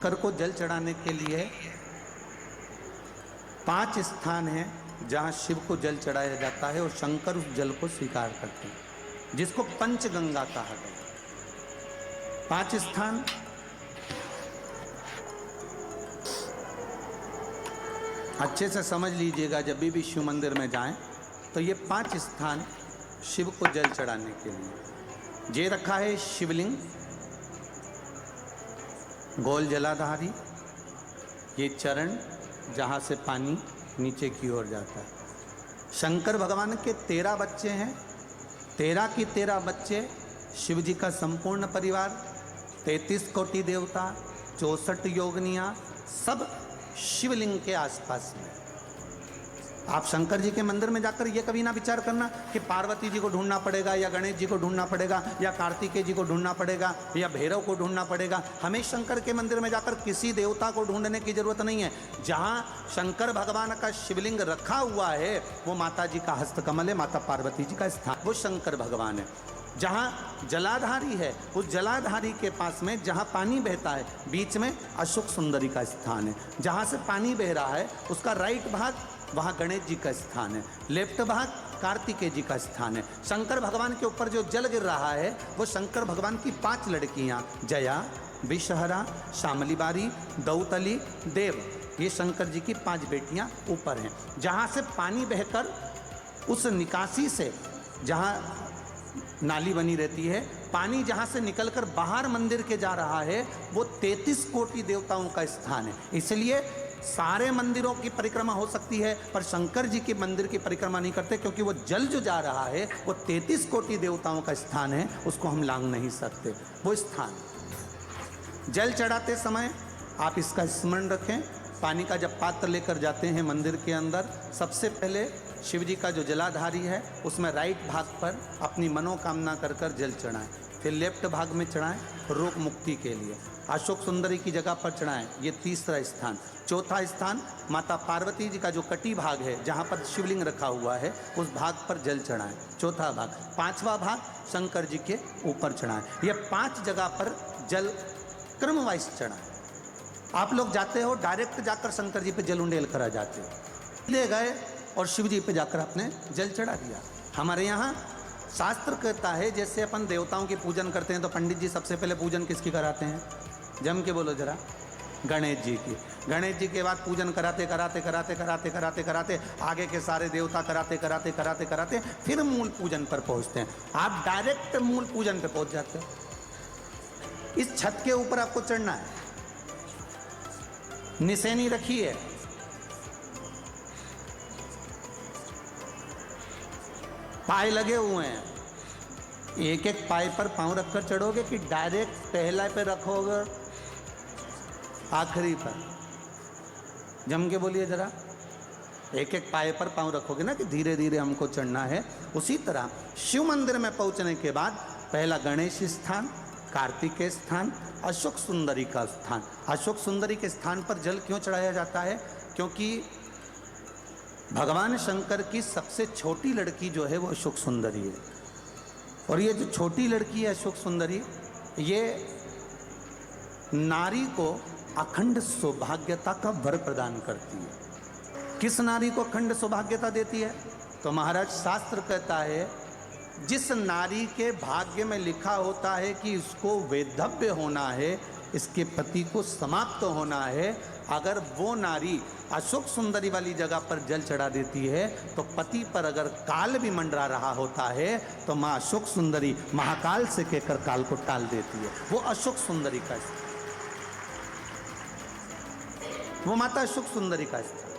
शंकर को जल चढ़ाने के लिए 5 स्थान हैं जहां शिव को जल चढ़ाया जाता है और शंकर उस जल को स्वीकार करते हैं, जिसको पंचगंगा कहा गया। 5 स्थान अच्छे से समझ लीजिएगा, जब भी शिव मंदिर में जाएं तो ये 5 स्थान शिव को जल चढ़ाने के लिए। ये रखा है शिवलिंग, गोल जलाधारी, ये चरण जहाँ से पानी नीचे की ओर जाता है। शंकर भगवान के 13 बच्चे हैं, 13 की 13 बच्चे शिव जी का संपूर्ण परिवार, 33 कोटि देवता, 64 योगनियाँ, सब शिवलिंग के आसपास में। आप शंकर जी के मंदिर में जाकर ये कभी ना विचार करना कि पार्वती जी को ढूंढना पड़ेगा या गणेश जी को ढूंढना पड़ेगा या कार्तिकेय जी को ढूंढना पड़ेगा या भैरव को ढूंढना पड़ेगा। हमें शंकर के मंदिर में जाकर किसी देवता को ढूंढने की जरूरत नहीं है। जहाँ शंकर भगवान का शिवलिंग रखा हुआ है वो माता जी का हस्तकमल है, माता पार्वती जी का स्थान, वो शंकर भगवान है। जहाँ जलाधारी है उस जलाधारी के पास में जहाँ पानी बहता है बीच में अशोक सुंदरी का स्थान है। जहाँ से पानी बह रहा है उसका राइट भाग वहाँ गणेश जी का स्थान है, लेफ्ट भाग कार्तिकेय जी का स्थान है। शंकर भगवान के ऊपर जो जल गिर रहा है वो शंकर भगवान की 5 लड़कियाँ जया, विषहरा, शामलीबारी, दौतली, देव, ये शंकर जी की 5 बेटियाँ ऊपर हैं। जहाँ से पानी बहकर उस निकासी से, जहाँ नाली बनी रहती है, पानी जहाँ से निकलकर बाहर मंदिर के जा रहा है वो 33 कोटि देवताओं का स्थान है। इसलिए सारे मंदिरों की परिक्रमा हो सकती है पर शंकर जी के मंदिर की परिक्रमा नहीं करते, क्योंकि वो जल जो जा रहा है वो 33 कोटि देवताओं का स्थान है, उसको हम लांघ नहीं सकते। वो स्थान जल चढ़ाते समय आप इसका स्मरण रखें। पानी का जब पात्र लेकर जाते हैं मंदिर के अंदर, सबसे पहले शिव जी का जो जलाधारी है उसमें राइट भाग पर अपनी मनोकामना कर कर जल चढ़ाएं, फिर लेफ्ट भाग में चढ़ाएं रोग मुक्ति के लिए। अशोक सुंदरी की जगह पर चढ़ाएं, ये 3रा स्थान। 4था स्थान माता पार्वती जी का जो कटी भाग है जहाँ पर शिवलिंग रखा हुआ है उस भाग पर जल चढ़ाएं, 4था भाग। 5वां भाग शंकर जी के ऊपर चढ़ाएं। ये 5 जगह पर जल क्रमवाइज चढ़ाएं। आप लोग जाते हो डायरेक्ट जाकर शंकर जी पे जल उंडेल कर आ जाते हो, ले गए और शिव जी पे जाकर आपने जल चढ़ा दिया। हमारे यहाँ शास्त्र कहता है जैसे अपन देवताओं की पूजन करते हैं तो पंडित जी सबसे पहले पूजन किसकी कराते हैं? जम के बोलो जरा, गणेश जी की। गणेश जी के बाद पूजन कराते कराते कराते कराते कराते कराते आगे के सारे देवता कराते कराते कराते कराते फिर मूल पूजन पर पहुँचते हैं। आप डायरेक्ट मूल पूजन पर पहुँच जाते हो। इस छत के ऊपर आपको चढ़ना है, निशानी रखी है, पाए लगे हुए हैं, एक एक पाए पर पांव रखकर चढ़ोगे कि डायरेक्ट पहला पे रखोगे आखिरी पर? जम के बोलिए जरा, एक एक पाए पर पांव रखोगे ना कि धीरे धीरे हमको चढ़ना है। उसी तरह शिव मंदिर में पहुंचने के बाद पहला गणेश स्थान, कार्तिकेय स्थान, अशोक सुंदरी का स्थान। अशोक सुंदरी के स्थान पर जल क्यों चढ़ाया जाता है? क्योंकि भगवान शंकर की सबसे छोटी लड़की जो है वो अशोक सुंदरी है, और ये जो छोटी लड़की है अशोक सुंदरी, ये नारी को अखंड सौभाग्यता का वर प्रदान करती है। किस नारी को अखंड सौभाग्यता देती है? तो महाराज शास्त्र कहता है जिस नारी के भाग्य में लिखा होता है कि इसको वैधव्य होना है, इसके पति को समाप्त होना है, अगर वो नारी अशोक सुंदरी वाली जगह पर जल चढ़ा देती है तो पति पर अगर काल भी मंडरा रहा होता है तो माँ अशोक सुंदरी महाकाल से कहकर काल को टाल देती है। वो अशोक सुंदरी का स्थान, वो माता अशोक सुंदरी का स्थान।